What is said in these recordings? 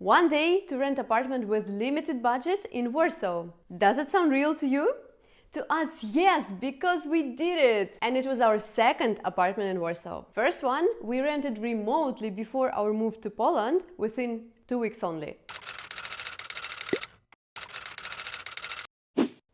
One day to rent apartment with limited budget in Warsaw. Does it sound real to you? To us, yes, because we did it! And it was our second apartment in Warsaw. First one we rented remotely before our move to Poland within 2 weeks only.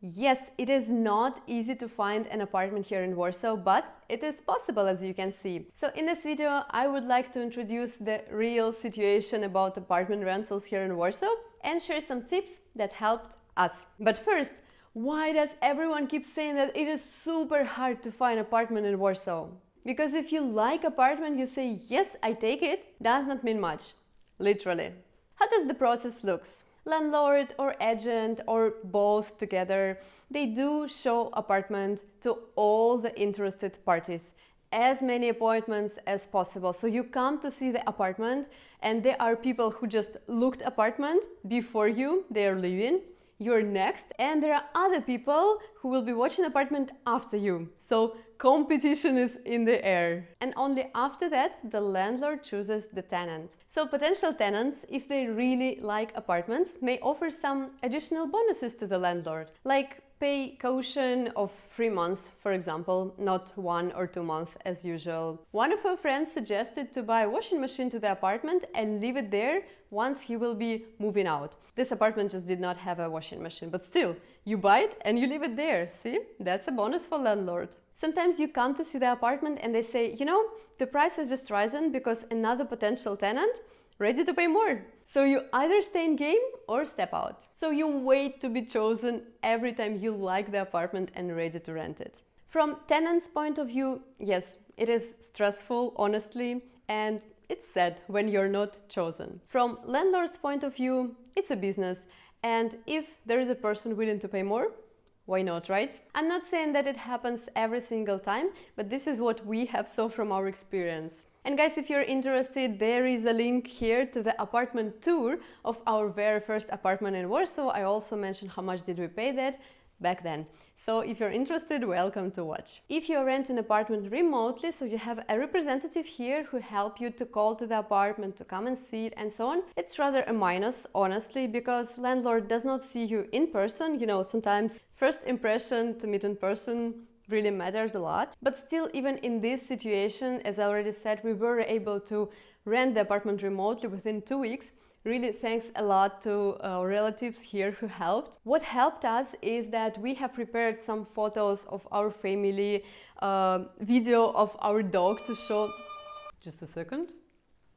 Yes, it is not easy to find an apartment here in Warsaw, but it is possible, as you can see. So in this video, I would like to introduce the real situation about apartment rentals here in Warsaw and share some tips that helped us. But first, why does everyone keep saying that it is super hard to find an apartment in Warsaw? Because if you like apartment, you say, yes, I take it, does not mean much. Literally. How does the process look? Landlord or agent or both together, they do show apartment to all the interested parties, as many appointments as possible. So you come to see the apartment and there are people who just looked apartment before you, they are leaving, you're next, and there are other people who will be watching apartment after you. So competition is in the air. And only after that, the landlord chooses the tenant. So potential tenants, if they really like apartments, may offer some additional bonuses to the landlord, like pay caution of 3 months, for example, not 1 or 2 months as usual. One of our friends suggested to buy a washing machine to the apartment and leave it there once he will be moving out. This apartment just did not have a washing machine, but still, you buy it and you leave it there. See, that's a bonus for landlord. Sometimes you come to see the apartment and they say, you know, the price has just risen because another potential tenant ready to pay more. So you either stay in game or step out. So you wait to be chosen every time you like the apartment and ready to rent it. From tenant's point of view, yes, it is stressful, honestly, and it's sad when you're not chosen. From landlord's point of view, it's a business, and if there is a person willing to pay more, why not, right? I'm not saying that it happens every single time, but this is what we have saw from our experience. And guys, if you're interested, there is a link here to the apartment tour of our very first apartment in Warsaw. I also mentioned how much did we pay that back then. So if you're interested, welcome to watch. If you rent an apartment remotely, so you have a representative here who help you to call to the apartment, to come and see it and so on, it's rather a minus, honestly, because landlord does not see you in person. You know, sometimes first impression to meet in person really matters a lot. But still, even in this situation, as I already said, we were able to rent the apartment remotely within 2 weeks. Really thanks a lot to our relatives here who helped. What helped us is that we have prepared some photos of our family, video of our dog to show. Just a second.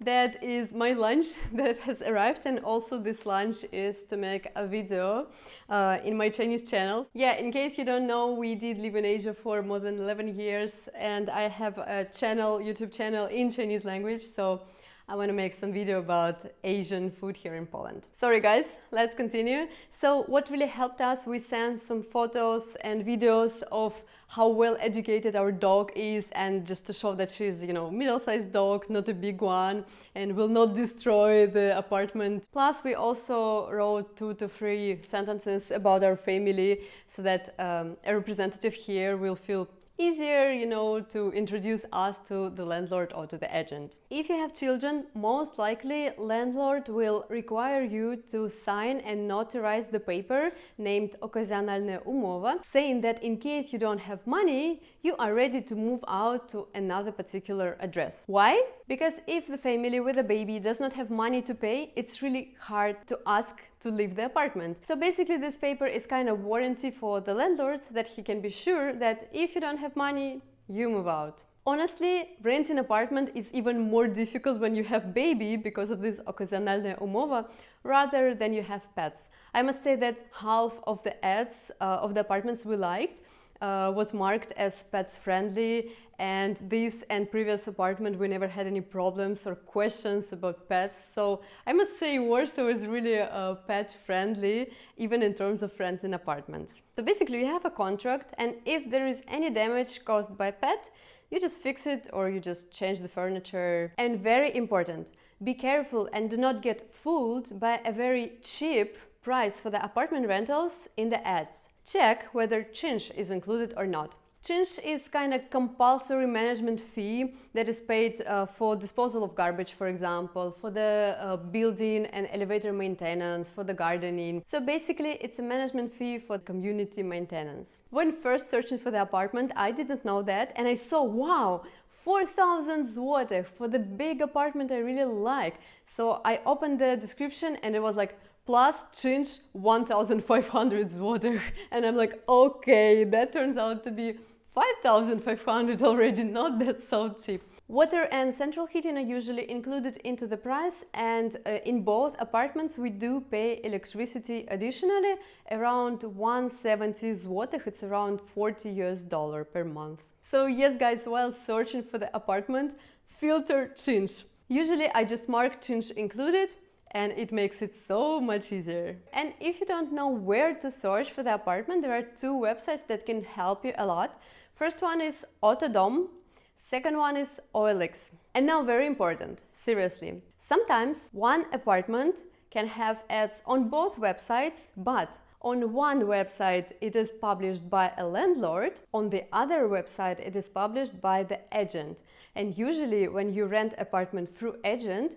That is my lunch that has arrived, and also this lunch is to make a video in my Chinese channel. Yeah, in case you don't know, we did live in Asia for more than 11 years and I have a channel, YouTube channel in Chinese language, so I want to make some video about Asian food here in Poland. Sorry guys, let's continue. So what really helped us, we sent some photos and videos of how well educated our dog is, and just to show that she's, you know, middle-sized dog, not a big one, and will not destroy the apartment. Plus we also wrote 2 to 3 sentences about our family so that a representative here will feel easier, you know, to introduce us to the landlord or to the agent. If you have children, most likely landlord will require you to sign and notarize the paper named okazjonalna umowa, saying that in case you don't have money, you are ready to move out to another particular address. Why? Because if the family with a baby does not have money to pay, it's really hard to ask to leave the apartment. So basically this paper is kind of warranty for the landlord that he can be sure that if you don't have money, you move out. Honestly, renting an apartment is even more difficult when you have baby because of this okazjonalna umowa rather than you have pets. I must say that half of the ads of the apartments we liked was marked as pets friendly, and this and previous apartment we never had any problems or questions about pets. So I must say Warsaw is really pet friendly, even in terms of renting apartments. So basically you have a contract, and if there is any damage caused by pet, you just fix it or you just change the furniture. And very important, be careful and do not get fooled by a very cheap price for the apartment rentals in the ads. Check whether czynsz is included or not. Czynsz is kind of compulsory management fee that is paid for disposal of garbage, for example, for the building and elevator maintenance, for the gardening. So basically it's a management fee for community maintenance. When first searching for the apartment, I didn't know that, and I saw, wow, 4,000 zlotych for the big apartment I really like. So I opened the description and it was like, plus czynsz 1,500 zlotych. And I'm like, okay, that turns out to be 5,500 already, not that so cheap. Water and central heating are usually included into the price, and in both apartments we do pay electricity additionally, around 170 zlotych, it's around $40 per month. So yes guys, while searching for the apartment, filter czynsz. Usually I just mark czynsz included, and it makes it so much easier. And if you don't know where to search for the apartment, there are two websites that can help you a lot. First one is Otodom, second one is OLX. And now very important, seriously. Sometimes one apartment can have ads on both websites, but on one website it is published by a landlord, on the other website it is published by the agent. And usually when you rent apartment through agent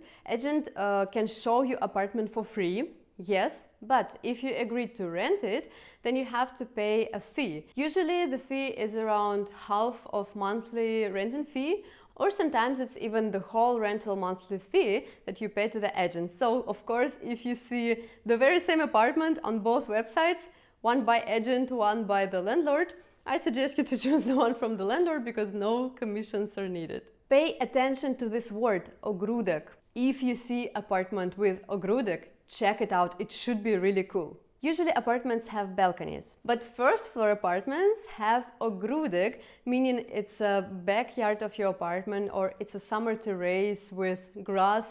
can show you apartment for free, yes, but if you agree to rent it, then you have to pay a fee. Usually the fee is around half of monthly renting fee, or sometimes it's even the whole rental monthly fee that you pay to the agent. So of course, if you see the very same apartment on both websites, one by agent, one by the landlord, I suggest you to choose the one from the landlord because no commissions are needed. Pay attention to this word, Ogródek. If you see apartment with Ogródek, check it out, it should be really cool. Usually apartments have balconies, but first floor apartments have Ogródek, meaning it's a backyard of your apartment, or it's a summer terrace with grass,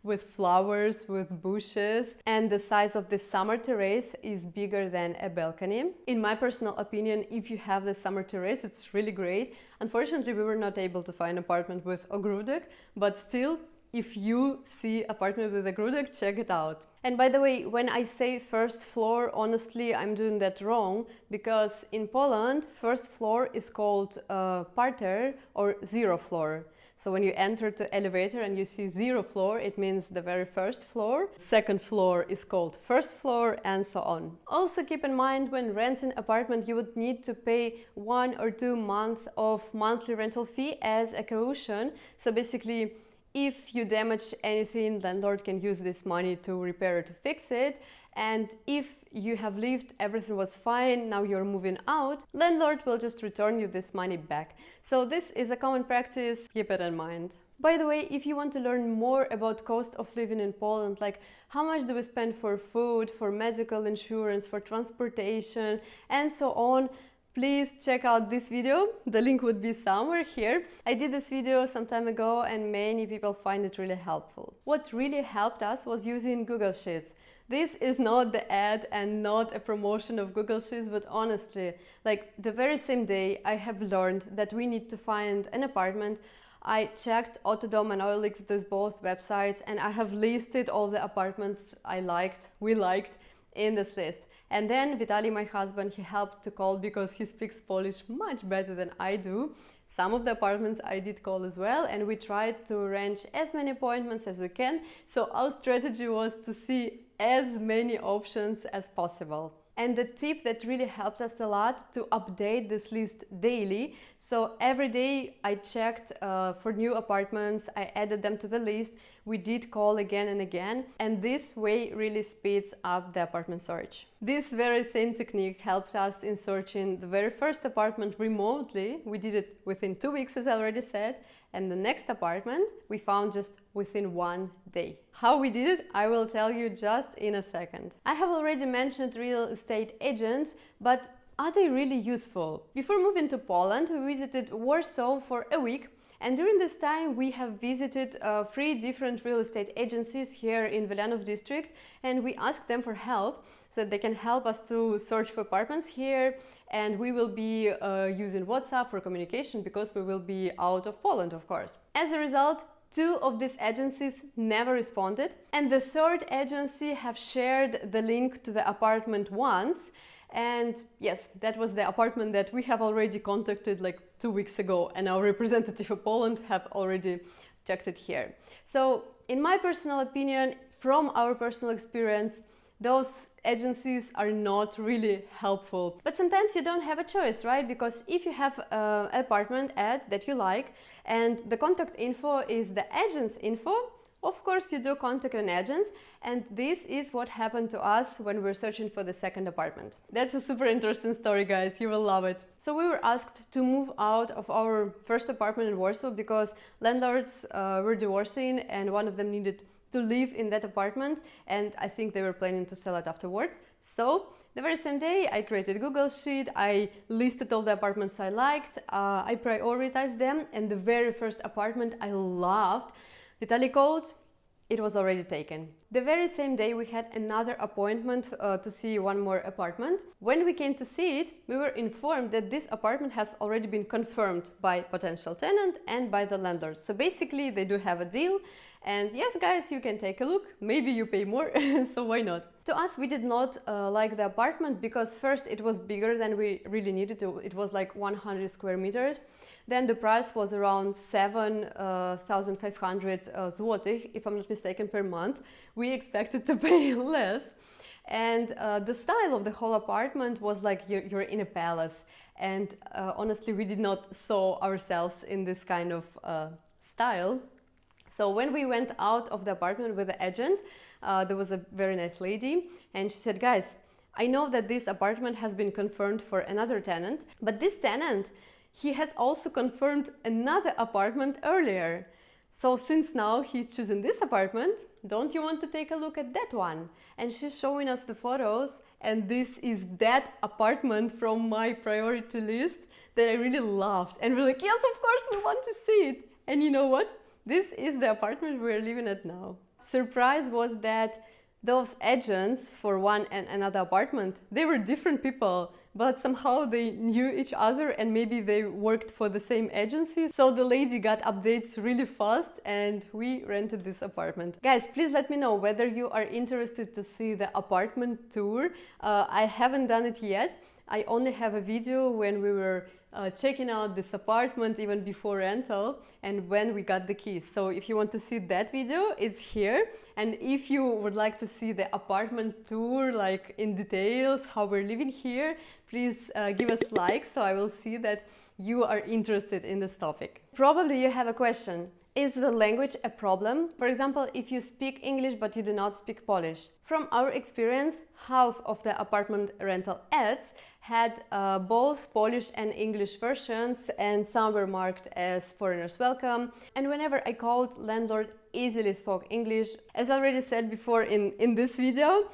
with flowers, with bushes, and the size of the summer terrace is bigger than a balcony. In my personal opinion, if you have the summer terrace, it's really great. Unfortunately, we were not able to find an apartment with Ogródek, but still, if you see apartment with Ogródek, check it out. And by the way, when I say first floor, honestly, I'm doing that wrong, because in Poland, first floor is called parter or zero floor. So when you enter the elevator and you see zero floor, it means the very first floor. Second floor is called first floor, and so on. Also keep in mind, when renting apartment, you would need to pay 1 or 2 months of monthly rental fee as a caution. So basically, if you damage anything, landlord can use this money to repair or to fix it. And if you have lived, everything was fine, now you're moving out, landlord will just return you this money back. So this is a common practice, keep it in mind. By the way, if you want to learn more about cost of living in Poland, like how much do we spend for food, for medical insurance, for transportation, and so on, please check out this video. The link would be somewhere here. I did this video some time ago and many people find it really helpful. What really helped us was using Google Sheets. This is not the ad and not a promotion of Google Sheets, but honestly, like the very same day I have learned that we need to find an apartment, I checked Otodom and OLX, these both websites, and I have listed all the apartments we liked in this list. And then Vitaly, my husband, he helped to call because he speaks Polish much better than I do. Some of the apartments I did call as well, and we tried to arrange as many appointments as we can. So our strategy was to see as many options as possible. And the tip that really helped us a lot, to update this list daily. So every day I checked for new apartments, I added them to the list. We did call again and again, and this way really speeds up the apartment search. This very same technique helped us in searching the very first apartment remotely. We did it within 2 weeks, as I already said, and the next apartment we found just within 1 day. How we did it, I will tell you just in a second. I have already mentioned real estate agents, but are they really useful? Before moving to Poland, we visited Warsaw for a week, and during this time we have visited 3 different real estate agencies here in Wilanów district, and we asked them for help so that they can help us to search for apartments here, and we will be using WhatsApp for communication because we will be out of Poland, of course. As a result, 2 of these agencies never responded, and the 3rd agency have shared the link to the apartment once, And yes, that was the apartment that we have already contacted like 2 weeks ago, and our representative of Poland have already checked it here. So in my personal opinion, from our personal experience, those agencies are not really helpful. But sometimes you don't have a choice, right? Because if you have an apartment ad that you like and the contact info is the agent's info, of course you do contact an agent, and this is what happened to us when we were searching for the second apartment. That's a super interesting story, guys, you will love it. So we were asked to move out of our first apartment in Warsaw because landlords were divorcing and one of them needed to live in that apartment, and I think they were planning to sell it afterwards. So the very same day I created a Google Sheet, I listed all the apartments I liked, I prioritized them, and the very first apartment I loved, the tally code, it was already taken. The very same day we had another appointment to see one more apartment. When we came to see it, we were informed that this apartment has already been confirmed by potential tenant and by the landlord. So basically they do have a deal, and yes guys, you can take a look, maybe you pay more, so why not? To us, we did not like the apartment because first it was bigger than we really needed to. It was like 100 square meters. Then the price was around 7,500 zlotych, if I'm not mistaken, per month. We expected to pay less. And the style of the whole apartment was like you're in a palace. And honestly, we did not saw ourselves in this kind of style. So when we went out of the apartment with the agent, there was a very nice lady, and she said, guys, I know that this apartment has been confirmed for another tenant, but this tenant, he has also confirmed another apartment earlier. So since now he's choosing this apartment, don't you want to take a look at that one? And she's showing us the photos, and this is that apartment from my priority list that I really loved. And we're like, yes, of course, we want to see it. And you know what? This is the apartment we're living at now. Surprise was that those agents for one and another apartment, they were different people, but somehow they knew each other and maybe they worked for the same agency. So the lady got updates really fast and we rented this apartment. Guys, please let me know whether you are interested to see the apartment tour. I haven't done it yet. I only have a video when we were checking out this apartment even before rental and when we got the keys. So if you want to see that video, it's here. And if you would like to see the apartment tour, like in details, how we're living here, please give us like so I will see that you are interested in this topic. Probably you have a question. Is the language a problem? For example, if you speak English but you do not speak Polish. From our experience, half of the apartment rental ads had both Polish and English versions, and some were marked as foreigners welcome. And whenever I called, landlord easily spoke English. As I already said before in this video,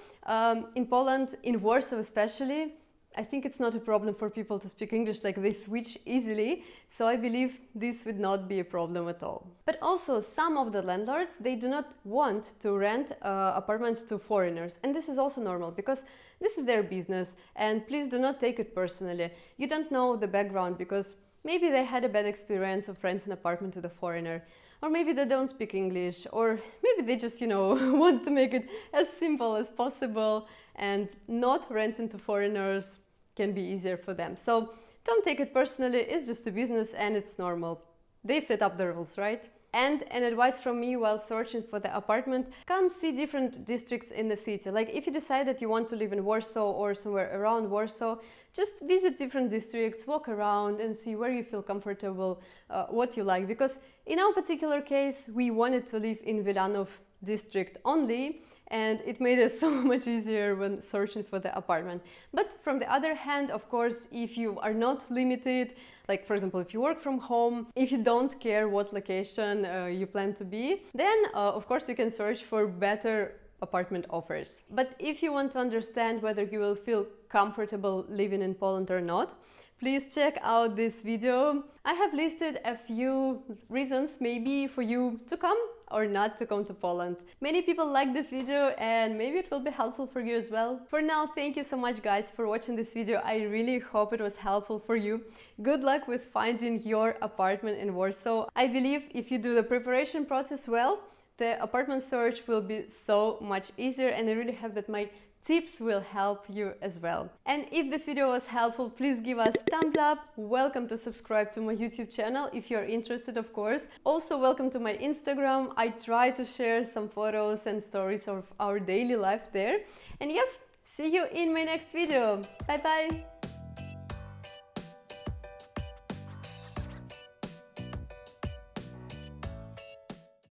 in Poland, in Warsaw especially, I think it's not a problem for people to speak English, like they switch easily, so I believe this would not be a problem at all. But also some of the landlords, they do not want to rent apartments to foreigners, and this is also normal because this is their business, and please do not take it personally. You don't know the background because maybe they had a bad experience of renting an apartment to the foreigner, or maybe they don't speak English, or maybe they just, want to make it as simple as possible, and not renting to foreigners can be easier for them. So don't take it personally, it's just a business and it's normal. They set up the rules, right? And an advice from me while searching for the apartment, come see different districts in the city. Like if you decide that you want to live in Warsaw or somewhere around Warsaw, just visit different districts, walk around and see where you feel comfortable, what you like. Because in our particular case, we wanted to live in Wilanów district only, and it made it so much easier when searching for the apartment. But from the other hand, of course, if you are not limited, like for example, if you work from home, if you don't care what location you plan to be, then of course you can search for better apartment offers. But if you want to understand whether you will feel comfortable living in Poland or not, please check out this video. I have listed a few reasons maybe for you to come or not to come to Poland. Many people like this video and maybe it will be helpful for you as well. For now, thank you so much guys for watching this video. I really hope it was helpful for you. Good luck with finding your apartment in Warsaw. I believe if you do the preparation process well, the apartment search will be so much easier, and I really hope that my tips will help you as well. And if this video was helpful, please give us thumbs up. Welcome to subscribe to my YouTube channel if you're interested, of course. Also, welcome to my Instagram. I try to share some photos and stories of our daily life there. And yes, see you in my next video. Bye bye.